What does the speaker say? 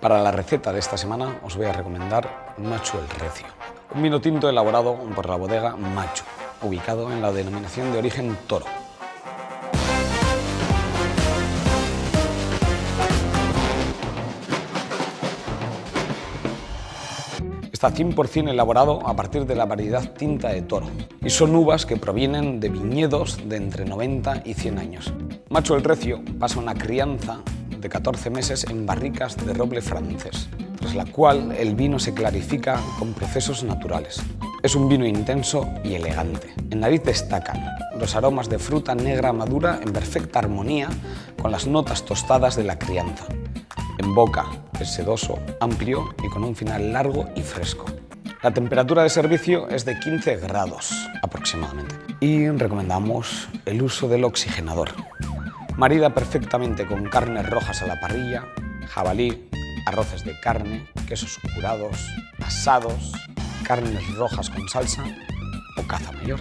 Para la receta de esta semana os voy a recomendar Macho el Recio, un vino tinto elaborado por la bodega Macho, ubicado en la denominación de origen Toro. Está 100% elaborado a partir de la variedad tinta de Toro y son uvas que provienen de viñedos de entre 90 y 100 años. Macho el Recio pasa una crianza de 14 meses en barricas de roble francés, tras la cual el vino se clarifica con procesos naturales. Es un vino intenso y elegante. En nariz destacan los aromas de fruta negra madura en perfecta armonía con las notas tostadas de la crianza. En boca es sedoso, amplio y con un final largo y fresco. La temperatura de servicio es de 15 grados aproximadamente y recomendamos el uso del oxigenador. Marida perfectamente con carnes rojas a la parrilla, jabalí, arroces de carne, quesos curados, asados, carnes rojas con salsa o caza mayor.